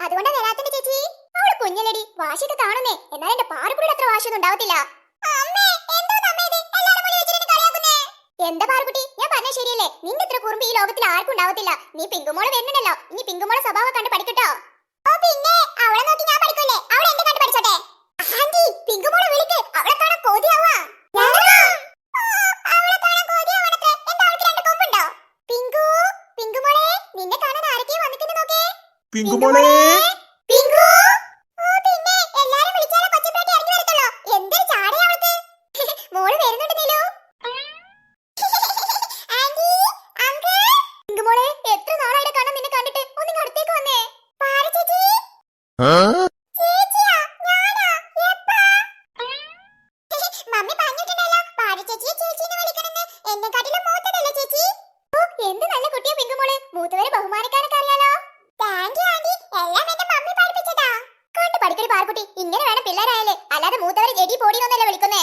അതുകൊണ്ടാ വരാത്തത് ചേച്ചി. അവള് കുഞ്ഞലടി, വാശിയൊക്കെ കാണുന്നേ. എന്നാൽ എന്റെ പാറുകുട്ടിയുടെ അത്ര വാശിയൊന്നും ഉണ്ടാവത്തില്ല. എന്താ പാറുകുട്ടി, ഞാൻ പറഞ്ഞ ശരിയല്ലേ? നിന്റെ ഇത്ര കുറുമ്പ് ഈ ലോകത്തിൽ ആർക്കും ഉണ്ടാവത്തില്ല. നീ പിങ്കുമോളെ വരുന്നുണ്ടല്ലോ, ഇനി പിങ്കുമോളെ സ്വഭാവം കണ്ട് പഠിക്കട്ടോ. പിന്നെ അവളെ നോക്കി ഞാൻ പഠിക്കല്ലേ? അവളെ എന്നെ കണ്ട് പഠിച്ചോട്ടെ. ആന്റി, പിങ്കുമോളെ വിളിക്ക്, അവളെ കാണാൻ കൊതിയാവാ. നിന്നെ കാണാൻ ആരൊക്കെയോ വന്നിട്ടുണ്ട് നോക്കേ. പിങ്കുമോളെ പിങ്കു. ഓ പിന്നെ എല്ലാരും വിളിച്ചാലേ കൊച്ചിപ്പേട്ടി ഇറങ്ങി വരത്തുള്ളൂ. എന്തൊരു ചാടിയാ അവൾക്ക്. മോള് വരുന്നുണ്ട് നീലു. Anti, uncle. പിങ്കുമോളെ, എത്ര നാളായിട്ട് കാണാൻ നിന്നെ കണ്ടിട്ട്. ഒന്ന് അടുത്തേക്ക് വന്നേ. പാറ ചേച്ചി. ചേച്ചിയാ? ഞാനാ? എപ്പാ? മമ്മി പറഞ്ഞിട്ടുണ്ടല്ലോ പാറ ചേച്ചിയെ ചേച്ചീനെ വിളിക്കണമെന്ന്. എന്നെക്കാട്ടിലും മൂത്തതല്ലേ ചേച്ചി? ഓ, എന്ത് നല്ല കുട്ടിയാ പിങ്കുമോളെ. മൂത്തവരെ ബഹുമാനിക്കാനൊക്കെ അറിയാലോ. താങ്ക് യു ആന്റി, എല്ലാം എന്റെ മമ്മി പഠിപ്പിച്ചതാ. കണ്ടു പഠിക്കടി പാർക്കുട്ടി, ഇങ്ങനെ വേണം പിള്ളേരായാലേ. അല്ലാതെ മൂത്തവരെ ജെടി പൊടിയൊന്നല്ല വിളിക്കുന്നേ.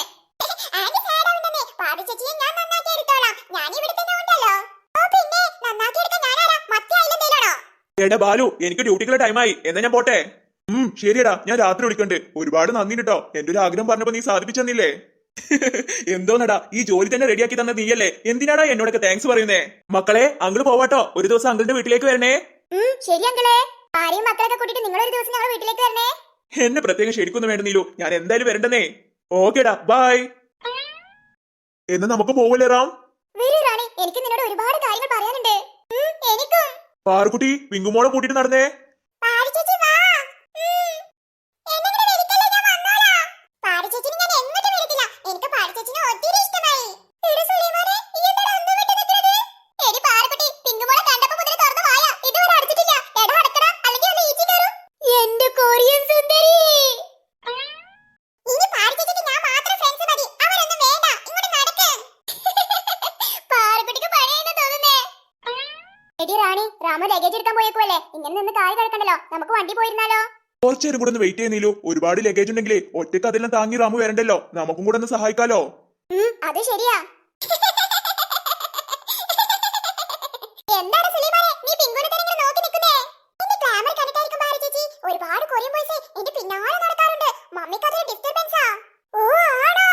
ആന്റി സാരാവുന്നേ, പാറ ചേച്ചിയെ ഞാൻ നന്നാക്കി എടുത്തോളാം. ഞാൻ ഇവിടെ തന്നെ ഉണ്ടല്ലോ. ഓ പിന്നെ നന്നാക്കി എടുക്കാൻ ഞാനാരാ? മറ്റേ ഐലൻഡിലാണോ? എടാ ബാലു, എനിക്ക് ഡ്യൂട്ടിക്കുള്ള ടൈമായി. എന്നാ ഞാൻ പോട്ടെ. ശരിയടാ, ഞാൻ രാത്രി വിളിക്കണ്ട്. ഒരുപാട് നന്ദി കേട്ടോ. എന്റെ ഒരു ആഗ്രഹം പറഞ്ഞപ്പോ നീ സാധിപ്പിച്ചെന്നില്ലേ? എന്തോന്നടാ, ഈ ജോലി തന്നെ റെഡിയാക്കി തന്ന നീയല്ലേ? എന്തിനാടാ എന്നോടൊക്കെ താങ്ക്സ് പറയുന്നേ? മക്കളെ, അങ്കിള് പോവാട്ടോ. ഒരു ദിവസം അങ്കിളിന്റെ വീട്ടിലേക്ക് വരണേ. ശരി അങ്കിളെ. ആരെയും മക്കളൊക്കെ കൂട്ടിട്ട് നിങ്ങൾ ഒരു ദിവസം ഞങ്ങൾ വീട്ടിലേക്ക് വരണേ. എന്നെ പ്രത്യേകം ക്ഷണിക്കൊന്നും വേണ്ട നീലു, ഞാൻ എന്തായാലും വരണ്ടെന്നേ. ഓക്കേടാ, ബൈ. എന്ന് നമുക്ക് പോവല്ലേ റാം? വരൂ റാണി, എനിക്ക് നിന്നോട് ഒരുപാട് കാര്യങ്ങൾ പറയാനുണ്ട്. എനിക്കും. പാറുക്കുട്ടി, പിങ്കുമോളെ കൂട്ടിട്ട് നടന്നേ. പാറ ചേച്ചി വാ. എന്നെങ്കിലും വിളിക്കല്ലേ, ഞാൻ വന്നോളാം. പാറ ചേച്ചിനെ ഞാൻ എങ്ങോട്ടും വിളിക്കില്ല. എനിക്ക് പാറ ചേച്ചിനെ ഒത്തിരി ഇഷ്ടമായി. എടി സുലൈമാനെ, നീ എന്താ ഒന്നും വിട്ടു നിൽക്കുന്നത്? എടി പാറക്കുട്ടി, പിങ്കുമോളെ കണ്ടപ്പോൾ മുതൽ തുറന്നു വായ. ഇതുവരെ അടച്ചിട്ടില്ല. എടാ അടക്കടാ, അല്ലെങ്കിൽ ഒന്ന് ഈച്ചി കയറും. എന്റെ കൊറിയൻ സുന്ദരി. ഇനി പാറ ചേച്ചിക്ക് ഞാൻ മാത്രം ഫ്രണ്ട്സ് മതി. അവരൊന്നും വേണ്ട. ഇങ്ങോട്ട് നടക്ക്. പാറക്കുട്ടിക്ക് പണിയെന്ന് തോന്നുന്നേ. എടി റാണി, രാമു ലഗേജ് എടുക്കാൻ പോയേക്കുവല്ലേ? ഇങ്ങനെ നിന്ന് കായ് കഴിക്കണ്ടല്ലോ. നമുക്ക് വണ്ടി പോയിരുന്നാലോ? കുറച്ചേരും കൂടെ ഒന്ന് വെയിറ്റ് ചെയ്യുന്നീലു. ഒരുപാട് ലഗേജ് ഉണ്ടെങ്കിലേ ഒറ്റയ്ക്ക് അതെല്ലാം താങ്ങി റാമു വരണ്ടല്ലോ. നമുക്കും കൂടെ ഒന്ന് സഹായിക്കാലോ. അത് ശരിയാ. എന്താണ് സുലൈമാനെ, നീ പിങ്കുനെ തന്നെ ഇങ്ങനെ നോക്കി നിൽക്കുന്നേ? നിന്റെ ഗ്ലാമർ കണ്ടിട്ടായിരിക്കും പാറ ചേച്ചി. ഒരുപാട് കൊറിയൻ ബോയ്സ് എന്റെ പിന്നാലെ നടക്കാറുണ്ട്. മമ്മിക്ക് അതൊരു ഡിസ്റ്റർബൻസാ. ഓ ആണോ?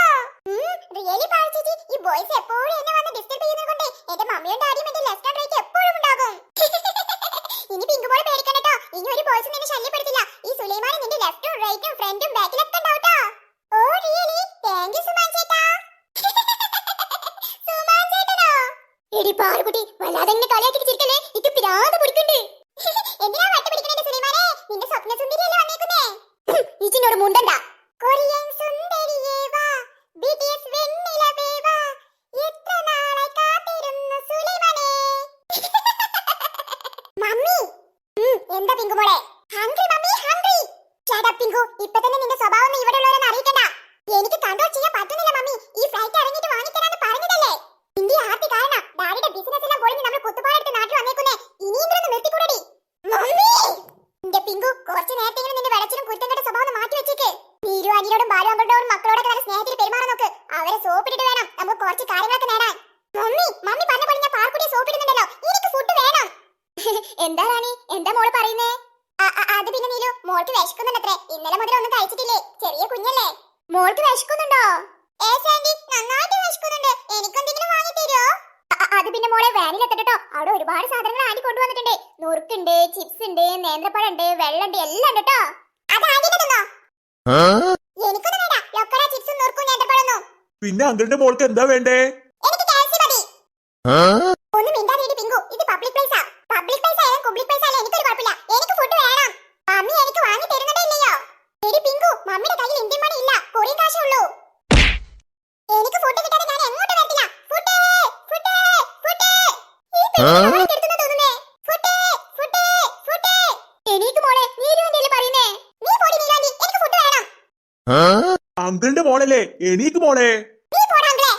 റിയലി പാറ ചേച്ചി, ഈ ബോയ്സ് എപ്പോഴും എന്നെ വന്ന് ഡിസ്റ്റർബ് ചെയ്യുന്നത് കൊണ്ട് എന്റെ മമ്മിയും ഡാഡിയും എന്റെ ലെഫ്റ്റ് ആൻഡ് റൈറ്റ് എപ്പോഴും ഉണ്ടാകും. ഇനി പിങ്കുമോളെ പേടിക്കണ്ടട്ടോ. ഇനി ഒരു ബോയ്സും നിന്നെ ശല്യപ്പെടുത്തില്ല. ഈ സുലൈമാനെ നിന്റെ ലെഫ്റ്റും റൈറ്റും ഫ്രണ്ടും ബാക്കിലൊക്കെ ഉണ്ടാവട്ടോ. Oh really? Thank you Suman ചേട്ടാ. സുമാൻ ചേട്ടനോ? എടി പാറുകുട്ടി, വല്ലാതെ എന്നെ കളിയാക്കി ചിരിക്കല്ലേ. എനിക്ക് പിരാന്ത് പിടിക്കുന്നുണ്ട്. എന്തിനാ വട്ട് പിടിക്കണേ സുലൈമാനെ? നിന്റെ സ്വപ്ന സുന്ദരിയല്ലേ വന്നേക്കുന്നേ? ഈച്ചിനോട് മുണ്ടണ്ട. കൊറിയൻ സുന്ദരിയേ വാ, BTS വെണ്ണിലവേ വാ, എത്ര നാളായി കാത്തിരുന്നു സുലൈമാനെ. മമ്മി. എന്താ പിങ്കുമോളെ? Hungry mummy, hungry. Shut up Pinku, ഇപ്പോ തന്നെ നിന്റെ സ്വഭാവം ഇവിടെ ഉള്ളവരെന്ന് അറിയിക്കണ്ട. എനിക്ക് കൺട്രോൾ ചെയ്യാൻ പറ്റുന്നില്ല മമ്മി. ഈ ഫ്ലൈറ്റ് ഇറങ്ങിയിട്ട് വാങ്ങിത്തരാന്ന് പറഞ്ഞതല്ലേ? നിന്റെ ആർത്തി കാരണം ഡാഡിയുടെ ബിസിനസ് എല്ലാം പൊളിഞ്ഞ് നമ്മൾ കുത്തുപാടെടുത്ത് നാട്ടിൽ വന്നേക്കുന്നേ. ഇനിയെങ്കിലും നിർത്തിക്കൂടടി മമ്മി. നിന്റെ പിങ്കു, കുറച്ച് നേരത്തെങ്കിലും നിന്റെ വെളച്ചിലും കുരുത്തങ്കെട്ട സ്വഭാവം മാറ്റി വെച്ചേക്ക്. നീരു അനിയോടും ബാലു അമ്പളോടും മക്കളോടൊക്കെ നല്ല സ്നേഹത്തിൽ പെരുമാറാൻ നോക്ക്. അവരെ സോപ്പിട്ടിട്ട് വേണം നമുക്ക് കുറച്ച് കാര്യങ്ങളൊക്കെ നേടാൻ. മമ്മി പറഞ്ഞ പോലെ ഞാൻ പാർക്കുട്ടിയെ സോപ്പിടുന്നുണ്ടല്ലോ. എനിക്ക് ഫുഡ് വേണം. എന്താ റാണി, എന്താ മോള് പറയുന്നേ? അത് പിന്നെ നീലു, മോൾക്ക് വിശക്കുന്നുണ്ടത്രേ. ഇന്നലെ മുതൽ ഒന്നും കഴിച്ചിട്ടില്ലേ? ചെറിയ കുഞ്ഞല്ലേ. മോൾക്ക് വിശക്കുന്നുണ്ടോ? നന്നായിട്ട് വിശക്കുന്നുണ്ട്. എനിക്കെന്തെങ്കിലും വാങ്ങി തരുമോ? അത് പിന്നെ മോളെ വാനിലെത്തട്ടോ. അവിടെ ഒരുപാട് സാധനങ്ങൾ ആന്റി കൊണ്ടുവന്നിട്ടുണ്ട്. നുറുക്കുണ്ട്, ചിപ്സ് ഉണ്ട്, നേന്ത്രപ്പഴം ഉണ്ട്, വെള്ളം ഉണ്ട്, എല്ലാം ഉണ്ട് കേട്ടോ. അത് ആന്റിനെ തിന്നോ? എനിക്കൊന്നും വേണ്ട. ലൊക്കട ചിപ്സും നുറുക്കും നേന്ത്രപ്പഴൊന്നും. പിന്നെ അങ്കിളിന്റെ മോൾക്ക് എന്താ വേണ്ടേ? എനിക്ക് കാൽസി മതി. ഒന്നും മിണ്ടാതിരി പിങ്കു, ഇത് പബ്ലിക് പ്ലേസാ. പബ്ലിക് പ്ലേസ് ആയാലും പബ്ലിക് പ്ലേസ് ആയാലും എനിക്കൊരു കുഴപ്പമില്ല. എനിക്ക് ഫുഡ് വേണം. മമ്മി എനിക്ക് വാങ്ങി തരുന്നതേ ഇല്ലയോ? എടി പിങ്കു, മമ്മിയുടെ കയ്യിൽ ഇന്ത്യൻ മണി ഇല്ല, കൊറിയൻ കാശേ ഉള്ളൂ. എനിക്ക് ഫുഡ് കിട്ടാതെ ഞാൻ എങ്ങോട്ട് വരത്തില്ല. Food food food. ഈ പെണ്ണിനെ എടുത്തുന്ന തോന്നുന്നേ. Food food food. എനിക്ക് മോളെ, നീലുവണ്ടിയല്ലേ പറയുന്നേ? നീ പോടി നീലുവണ്ടി, എനിക്ക് ഫുഡ് വേണം. അങ്കിളിന്റെ മോളല്ലേ? എണീക്ക് മോളെ. നീ പോടാ അങ്കിളെ.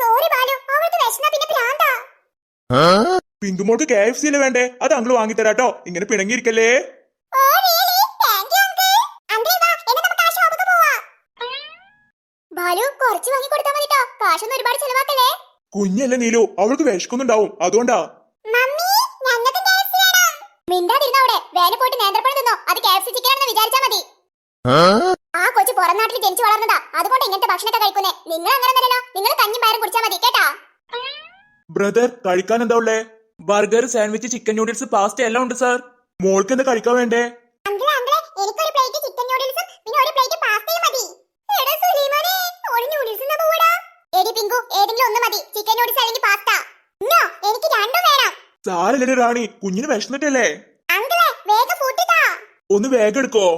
സോറി ബാലു, അവൾക്ക് വിശന്നാ പിന്നെ പ്രാന്താ. പിങ്കുമോൾക്ക് KFC അല്ലേ വേണ്ടേ? അത് അങ്കിള് വാങ്ങിത്തരാട്ടോ. ഇങ്ങനെ പിണങ്ങിയിരിക്കല്ലേ. ബാലു, കുറച്ച് വാങ്ങി കൊടുത്താൽ മതിട്ടോ. കാശൊന്നും ഒരുപാട് ചെലവാക്കല്ലേ. കുഞ്ഞല്ലേ നീലു, അവൾക്ക് വിശക്കുന്നുണ്ടാവും, അതുകൊണ്ടാ. മിണ്ടാതിരുന്ന അവിടെ വേല പോയിട്ട് നേന്ത്രപ്പഴം തിന്നോ. അത് KFC ചിക്കൻ ആണെന്ന് വിചാരിച്ചാ മതി. ആ കൊച്ചു പുറം നാട്ടിൽ ജനിച്ചു വളർന്നതാ, അതുകൊണ്ട് ഇങ്ങനത്തെ ഭക്ഷണമൊക്കെ കഴിക്കുന്നേ. നിങ്ങൾ അങ്ങനെയല്ലോ, നിങ്ങൾ കഞ്ഞിയും പയറും കുടിച്ചാ മതി കേട്ടാ. ബ്രദർ കഴിക്കാൻ എന്താ ഉള്ളേ? Burger, sandwich, chicken noodles, pasta എല്ലാം ഉണ്ട് സാർ. മോൾക്ക് എന്താ കഴിക്കാൻ വേണ്ടേ? അങ്കിളെ അങ്കിളെ, എനിക്കൊരു പ്ലേറ്റ് ചിക്കൻ നൂഡിൽസും പിന്നെ ഒരു പ്ലേറ്റ് പാസ്തയും മതി. എടാ സുലൈമാനെ, ഓള് നൂഡിൽസ് എന്നാ പോവാടാ. എടി പിങ്കു, ഏതെങ്കിലും ഒന്ന് മതി, ചിക്കൻ നൂഡിൽസ് അല്ലെങ്കിൽ പാസ്ത. നോ, എനിക്ക് രണ്ടും വേണം. സാരല്ലേ റാണി, കുഞ്ഞിന് വിശന്നിട്ടല്ലേ. അങ്കിളെ വേഗം ഫുഡ്. ഒന്ന് വേഗം എടുക്കോ.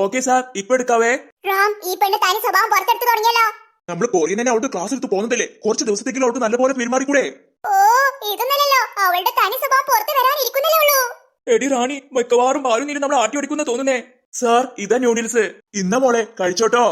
ഓക്കെ സാർ, ഇപ്പൊ എടുക്കാവേ. റാം, ഈ പെണ്ണ് തനി സ്വഭാവം പുറത്തെടുത്ത് തുടങ്ങിയല്ലോ. നമ്മൾ കൊറിയൻ തന്നെ അവൾക്ക് ക്ലാസ് എടുത്ത് പോകുന്നതല്ലേ, കുറച്ച് ദിവസത്തേക്ക് അവൾക്ക് നല്ലപോലെ പെരുമാറിക്കൂടെ? ഓ, ഇതൊന്നല്ലോ, അവളുടെ തനി സ്വഭാവം പുറത്ത് വരാനിരിക്കുന്നല്ലേ ഉള്ളൂ. എടി റാണി, മിക്കവാറും പാലും നീര് നമ്മൾ ആട്ടി ഓടിക്കുന്ന തോന്നുന്നേ. സാർ, ഇതാ നൂഡിൽസ്. ഇന്ന മോളെ കഴിച്ചോട്ടോ.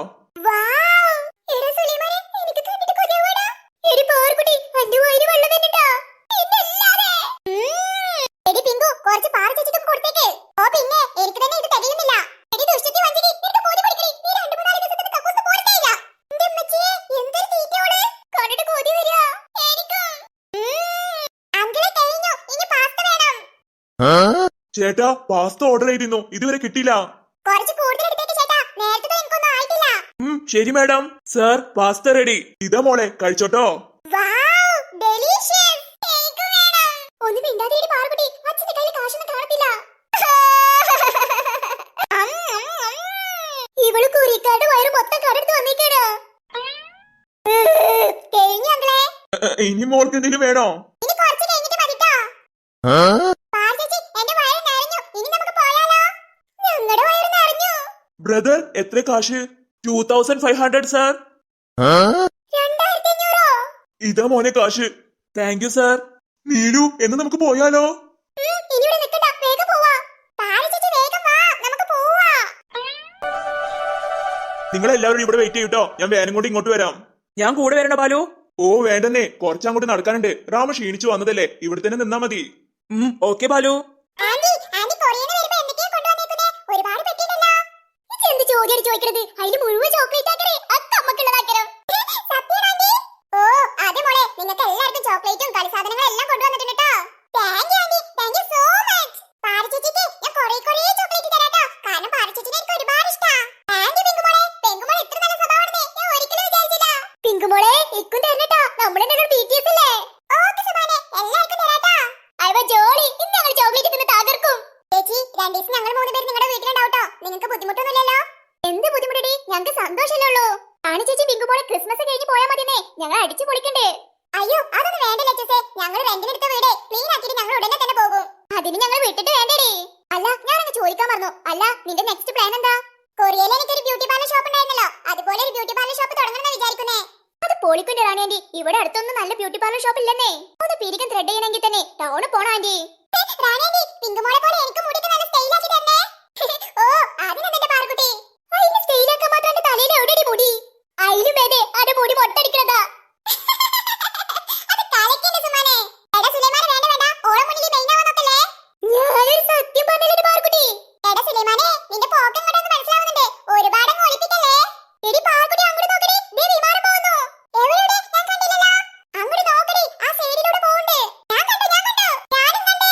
ചേട്ടാ, പാസ്ത ഓർഡർ ചെയ്തിരുന്നു, ഇതുവരെ കിട്ടിയില്ല. ശരി മാഡം. Sir, pasta ready. ഇതാ മോളെ കഴിച്ചോട്ടോ. ഒന്ന് മിണ്ടാതിരി പാർവതി, അച്ഛന്റെ കയ്യിൽ കാശൊന്നും കാണത്തില്ല. ഇവള് കുരിക്കാരുടെ വയറ് മൊത്തം കടഎടുത്ത് വന്നേക്കാണ്. കഴിഞ്ഞേ. ഇനി മോൾക്ക് എന്തെങ്കിലും വേണോ? ഇനി കുറച്ച് കഴിഞ്ഞിട്ട് മതിട്ടോ. പാർവതി, എന്റെ വയറ് നിറഞ്ഞു, ഇനി നമുക്ക് പോയാലോ? ഞങ്ങളുടെ വയറ് നിറഞ്ഞു. ബ്രദർ, എത്ര കാശ്? 2500 സാർ. 2500? ഇതാ മോനെ കാശ്. Thank you sir. നീലു, എന്ന് നമുക്ക് പോയാലോ? ഇനിവിടെ നിൽക്കണ്ട, വേഗം പോവാ. പാർവതി, വേഗം വാ, നമുക്ക് പോവാ. നിങ്ങളെല്ലാവരും ഇവിടെ വെയിറ്റ് ചെയ്യൂട്ടോ, ഞാൻ വേനും കൊണ്ട് ഇങ്ങോട്ട് വരാം. ഞാൻ കൂടെ വരണ ബാലു? ഓ വേണ്ടെന്നേ, കുറച്ചങ്ങോട്ട് നടക്കാനുണ്ട്. രാമ ക്ഷീണിച്ചു വന്നതല്ലേ, ഇവിടെ തന്നെ നിന്നാ മതി. Okay Balu. Aunty, aunty Korean വരുമ്പോ എന്തൊക്കെയാ കൊണ്ടുവന്നേക്കുന്നേ? ഒരുപാട് പെട്ടിയുണ്ടല്ലോ. എന്ത് ചോദ്യം ചോദിക്കണത്? അതില് മുഴുവൻ ചോക്ലേറ്റ് ആക്കണേ, അത് നമ്മക്കുള്ളതാക്കണോ? സത്യം ആന്റി? ഓ അതെ മോളെ, നിങ്ങൾക്ക് എല്ലാവർക്കും ചോക്ലേറ്റും കളിസാധനങ്ങളും എല്ലാം കൊണ്ടുവന്നിട്ടുണ്ട് കേട്ടോ. Thank you aunty, thank you so much. പാരച്ചേച്ചിക്ക് ഞാൻ കുറേ ചോക്ലേറ്റ് തരാട്ടോ, കാരണം പാരച്ചേച്ചിനെ എനിക്ക് ഒരുപാട് ഇഷ്ടാ. ആന്റി, പിങ്കുമോളെ ഇത്ര നല്ല സ്വഭാവമാണെന്ന് ഞാൻ ഒരിക്കലും വിചാരിച്ചില്ല. പിങ്കുമോളെ, ഇക്കും തരണട്ടോ, നമ്മുടെ BTS അല്ലേ? ഓക്കെ സുബാനെ, എല്ലാവർക്കും തരാട്ടോ. അയ്യോ ജോളി, ഇന്ന് ഞങ്ങൾ ചോക്ലേറ്റ് തിന്ന് തകർക്കും. ചേച്ചി, 2 ദിവസം ഞങ്ങൾ 3 പേര് നിങ്ങളുടെ വീട്ടിലുണ്ടാവട്ടോ. നിങ്ങൾക്ക് ബുദ്ധിമുട്ടൊന്നുമില്ലല്ലോ? എന്ത് ബുദ്ധിമുട്ടടി, ഞങ്ങൾക്ക് സന്തോഷമല്ലേ ഉള്ളൂ. ആണ് ചേച്ചി, പിങ്കുമോളെ ക്രിസ്മസ് കഴിഞ്ഞ് പോയാൽ മതിയെന്നേ, ഞങ്ങൾ അടിച്ചു പൊളിക്കണ്ടേ? അയ്യോ അതൊന്നും വേണ്ടല്ലേ ചേച്ചേ, ഞങ്ങൾ റെന്റിനെടുത്ത വീട് ക്ലീൻ ആക്കിയിട്ട് ഞങ്ങൾ ഉടനെ തന്നെ പോകും. അതിന് ഞങ്ങൾ വിട്ടിട്ട് വേണ്ടേ? അല്ല, ഞാനങ്ങ് ചോദിക്കാൻ മറന്നു. അല്ല, നിന്റെ നെക്സ്റ്റ് പ്ലാൻ എന്താ? കൊറിയയിൽ എനിക്കൊരു ബ്യൂട്ടി പാർലർ ഷോപ്പ് ഉണ്ടായിരുന്നല്ലോ, അതുപോലെ ഒരു ബ്യൂട്ടി പാർലർ ഷോപ്പ് തുടങ്ങണമെന്ന് വിചാരിക്കുന്നേ. അത് പൊളിക്കൊണ്ട് റാണി ആന്റി, ഇവിടെ അടുത്തൊന്നും നല്ല ബ്യൂട്ടി പാർലർ ഷോപ്പ് ഇല്ലെന്നേ. ഒന്ന് പിരികം ത്രെഡ് ചെയ്യണമെങ്കിൽ തന്നെ ടൗണിൽ പോണോ ആന്റി? റാണി ആന്റി, പിങ്കുമോളെ പോലെ എനിക്ക് മുടിക്ക് നല്ല സ്റ്റൈലാക്കി തരണേ. ഓ അതിനെന്നെ പാർക്കുട്ടി, അതിന് സ്റ്റൈലാക്കാൻ മാത്രം എന്റെ തലയിൽ എവിടെയാണ് മുടി? അതിലും ഭേദേ അന്റെ മുടി മൊട്ടടിക്കണതാ. അത് കലക്കിന്റെ സുമാനെ. എടാ സുലൈമാനെ, വേണ്ട വേണ്ട, ഓളെ മുന്നിൽ മെയിൻ ആവാൻ നോക്കല്ലേ. ഞാനൊരു സത്യം പറഞ്ഞില്ലേ പാർക്കുട്ടി? എടാ സുലൈമാനെ, നിന്റെ പോക്കം കൊണ്ടൊന്ന് മനസ്സിലാവുന്നുണ്ട്, ഒരുപാട് ഒളിപ്പിക്കല്ലേ. എടി പാർക്കുട്ടി, അങ്ങോട്ട് നോക്കടി, ദേ വിമാനം പോകുന്നു. എവിടെ? ഞാൻ കണ്ടില്ലല്ലോ. അങ്ങോട്ട് നോക്കടി, ആ സൈഡിലൂടെ പോകുന്നുണ്ട്. ഞാൻ കണ്ടു. ഞാനും കണ്ടേ.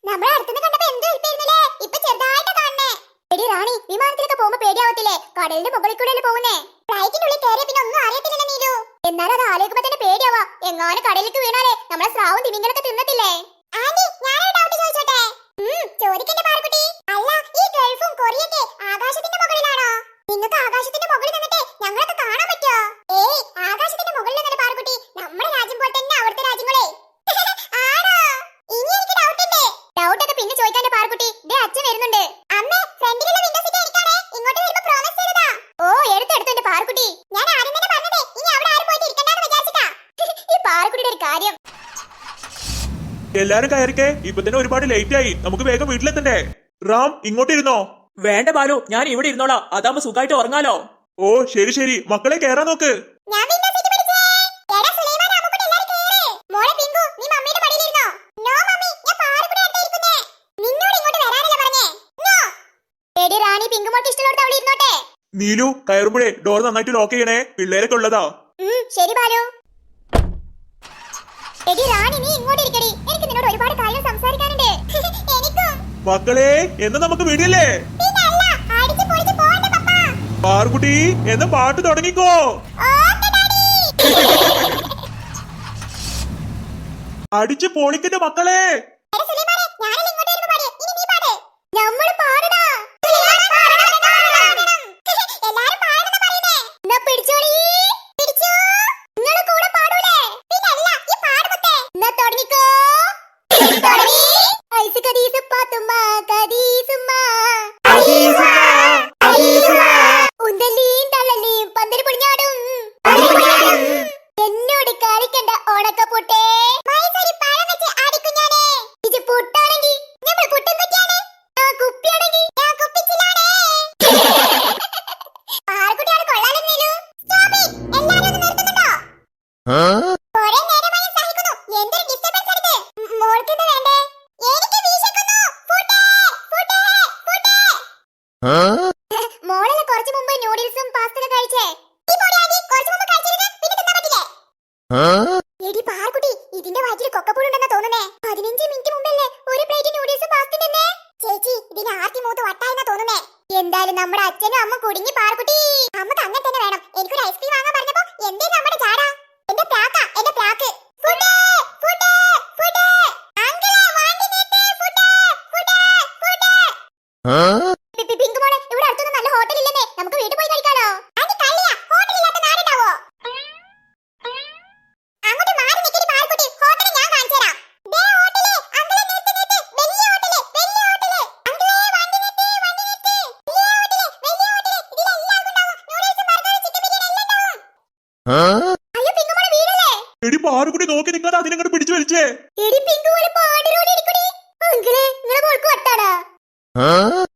നമ്മളെ അടുത്തുനിന്ന് കണ്ടപ്പോ എന്ത് എളുപ്പായിരുന്നില്ലേ, ഇപ്പൊ ചെറുതായിട്ട് കാണണേ. എടി റാണി, വിമാനത്തിലൊക്കെ പോകുമ്പോ പേടിയാവത്തില്ലേ? കടലിന്റെ മുകളിൽ കൂടെയല്ലേ പോകുന്നേ. ഫ്ലൈറ്റിനുള്ളിൽ കയറിയ പിന്നെ ഒന്നും അറിയത്തില്ലല്ലോ നീലു. എന്നാലും അത് ആലോചിക്കുമ്പോ തന്നെ പേടിയാവാ. എങ്ങാനും കടലിലേക്ക് വീണാലേ നമ്മളെ സ്രാവും തിമിംഗലൊക്കെ തിന്നത്തില്ലേ? ആന്റി, ഞാനൊരു ഡൗട്ട് ചോദിച്ചോട്ടെ? ചോദിക്കണ്ടേ പാർക്കുട്ടി. അല്ല, ഈ ഗൾഫും കൊറിയൊക്കെ ആകാശത്തിന്റെ മുകളിലാണോ? നിങ്ങൾക്ക് ആകാശത്തിന്റെ മുകളിൽ നിന്നിട്ട് ഞങ്ങളൊക്കെ കാണാൻ പറ്റോ? ഏയ്, ആകാശത്തിന്റെ മുകളിൽ നിന്നിട്ട് പാർക്കുട്ടി, നമ്മുടെ രാജ്യം പോലെ തന്നെ അവിടുത്തെ രാജ്യങ്ങളെ. ആണോ? ഇനി എനിക്ക് ഡൗട്ട് ഉണ്ട്. ഡൗട്ടൊക്കെ പിന്നെ ചോദിക്കാന്റെ പാർക്കുട്ടി, ദേ അച്ഛൻ വരുന്നുണ്ട്. അമ്മേ, ഫ്രണ്ടിലുള്ള വിൻഡോ സീറ്റ് എനിക്കാണ്, ഇങ്ങോട്ട് വരുമ്പോ പ്രോമിസ് ചെയ്തതാ. ഓ എടുത്തെടുത്തു എന്റെ പാർക്കുട്ടി, ഞാൻ ആദ്യം തന്നെ പറഞ്ഞതേ, ഇനി അവിടെ ആരും പോയിട്ട് ഇരിക്കണ്ടെന്ന് വിചാരിച്ചിട്ടാ. ഈ പാർക്കുട്ടിയുടെ ഒരു കാര്യം. എല്ലാരും കയറിക്കേ, ഇപ്പൊ തന്നെ ഒരുപാട് ലേറ്റ് ആയി, നമുക്ക് വേഗം വീട്ടിലെത്തണ്ടേ. റാം, ഇങ്ങോട്ടിരുന്നോ. വേണ്ട ബാലു, ഞാൻ ഇവിടെ ഇരുന്നോളാം, അതാകുമ്പോ സുഖമായിട്ട് ഉറങ്ങാലോ. ഓ ശരി, മക്കളെ കേറാൻ നോക്ക്. ഞാൻ വിൻഡോ സീറ്റ് പിടിച്ചേ. എടാ സുലൈമാൻ, അമ്മുക്കുട്ടി എല്ലാരും കേറ്. മോളെ പിങ്കു, നീ മമ്മിയുടെ മടിയിൽ ഇരുന്നോ. നോ മമ്മി, ഞാൻ പാർക്കുട്ടി അടുത്ത് ഇരിക്കുന്നേ. നിന്നോട് ഇങ്ങോട്ട് വരാനല്ല പറഞ്ഞേ. നോ. എടി റാണി, പിങ്കുമോൾക്ക് ഇഷ്ടമുള്ളടത്ത് അവൾ ഇരുന്നോട്ടെ. നീലു, കയറുമ്പോഴേ ഡോർ നന്നായിട്ട് ലോക്ക് ചെയ്യണേ, പിള്ളേരൊക്കെ ഉള്ളതാ. ശരി ബാലു. എടി റാണി, നീ ഇങ്ങോട്ട് ഇരിക്കടി, എനിക്ക് നിന്നോട് ഒരുപാട് കാര്യം സംസാരിക്കാനുണ്ട്. എനിക്കും മക്കളെ എന്നാ നമുക്ക് വിടിയല്ലേ? പിന്നല്ല, അടിച്ച് പൊളിച്ച് പോവണ്ട പപ്പ. പാറുക്കുട്ടി എന്നാ പാട്ട് തുടങ്ങിക്കോ. Okay daddy. അടിച്ച് പൊളിക്കട്ടെ മക്കളെ. എടാ സുലൈമാനെ, ഞാനല്ലേ ഇങ്ങോട്ട് വരുമ്പോ പാടിയെ, ഇനി നീ പാട്. നമ്മള് പാടടാ. സുലൈമാൻ പാടണം. എല്ലാരും പാടണം പറയുന്നേ. എന്നാ പിടിച്ചോളി. പിടിച്ചോ. നിങ്ങള് കൂടെ പാടൂലേ? പിന്നല്ല, ഈ പാടുമൊത്തേ. എന്നാ തുടങ്ങിക്കോ. തുടങ്ങി. ഐസ് കദീസ് പാത്തുമ്മ കദീസുമ്മ. ഉന്തലിയും തള്ളലിയും പന്തല് പൊടിഞ്ഞാടും. എന്നോട് കളിക്കണ്ട ഓണക്കപ്പൂട്ടേ. മൈസൂരി പഴം വെച്ച് അടിക്കും ഞാനേ. ഇത് പുട്ടാണെങ്കി നമ്മൾ പുട്ടും കുറ്റിയാണ്. ആ കുപ്പിയാണെങ്കി ഞാൻ കുപ്പിച്ചിലാണേ. പാറക്കുട്ടിയാണ് കൊള്ളാലെന്നേലു. Stop it. എല്ലാരും ഒന്ന് നിർത്തുന്നുണ്ടോ? കുറേ നേരമായി സഹിക്കുന്നു. എന്തൊരു ഡിസ്റ്റർബൻസ് ആണിത്. മോൾക്ക് എന്താ വേണ്ടേ? എനിക്ക് വിശക്കുന്നു. Food food food. മോളല്ലേ കുറച്ചു മുമ്പ് നൂഡിൽസും പാസ്തയും കഴിച്ചേ? ഈ പൊടി ആദ്യം കുറച്ചു മുമ്പ് കഴിച്ചിരുന്നു, പിന്നെ തിന്നാൻ പറ്റില്ലേ? എടി പാർക്കുട്ടി, ഇതിന്റെ വയറ്റിൽ കൊക്കപ്പുഴുണ്ടെന്നാ തോന്നുന്നേ. 15 മിനിറ്റ് മുമ്പല്ലേ ഒരു പ്ലേറ്റ് നൂഡിൽസും പാസ്തയും തിന്നേ? ചേച്ചി, ഇതിന് ആർത്തി മൂത്ത് വട്ടായെന്നാ തോന്നുന്നേ. എന്തായാലും നമ്മുടെ അച്ഛനും അമ്മ കുടുങ്ങി പാർക്കുട്ടി. അമ്മക്ക് അങ്ങനെ തന്നെ വേണം. എനിക്കൊരു ഐസ്ക്രീം വാങ്ങാൻ പറഞ്ഞപ്പോ എന്തേ നമ്മുടെ ചാടാ? എന്റെ പ്രാക്ക്. Food food food. അങ്കിളെ വാണ്ടി നേത്തെ ഫുഡ് ഫുഡ് ഫുഡ്. പിങ്ക് മോളെ, ഇവിടെ അടുത്തൊന്നും നല്ല ഹോട്ടൽ ഇല്ലെന്നേ. നമുക്ക് വീട്ടിൽ പോയി കഴിക്കാലോ. ആന്റി കള്ളിയാ, ഹോട്ടലില്ലാത്ത നാടുണ്ടാവോ? അങ്ങോട്ട് മാറി നിൽക്കടി പാർക്കുട്ടി, ഹോട്ടൽ ഞാൻ കാണിച്ചു തരാം. ദേ ഹോട്ടല്, അങ്കിളെ നിർത്ത് നിർത്ത്, വലിയ ഹോട്ടല്. അങ്കിളെ വണ്ടി നിർത്ത്. വലിയ ഹോട്ടല്. ഇതിലെല്ലാം ഉണ്ടാവും. നൂഡിൽസും ബർഗറും ചിക്കൻ ബിരിയാണി എല്ലാം ഉണ്ടാവും. അയ്യോ പിങ്ക് മോളെ, വീടല്ലേ? എടി പാറുക്കുട്ടി നോക്കി നിൽക്കാതെ അതിനങ്ങോട്ട് പിടിച്ചു വലിച്ചേ. എടി പിങ്ക് മോളെ, പാടിരോടി ഇരിക്കടി. അങ്കിളെ, നിങ്ങളെ മോൾക്ക് വട്ടാടാ.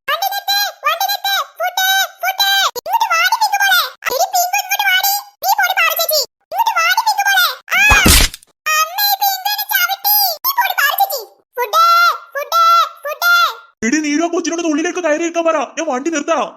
വണ്ടി നിർത്ത്. Food food. ഇങ്ങോട്ട് വാടി പിങ്ക് മോളെ. എടി പിങ്ക് ഇങ്ങോട്ട് വാടി. നീ പോടി പാറ ചേച്ചി. ഇങ്ങോട്ട് വാടി പിങ്ക് മോളെ. അമ്മേ പിങ്കിനെ ചവിട്ടി. നീ പോടി പാറ ചേച്ചി. Food food food. എടി നീരോ കൊച്ചിനോട് ഉള്ളിലേക്ക് കയറി ഇരിക്കാൻ പറ, ഞാൻ വണ്ടി നിർത്താം.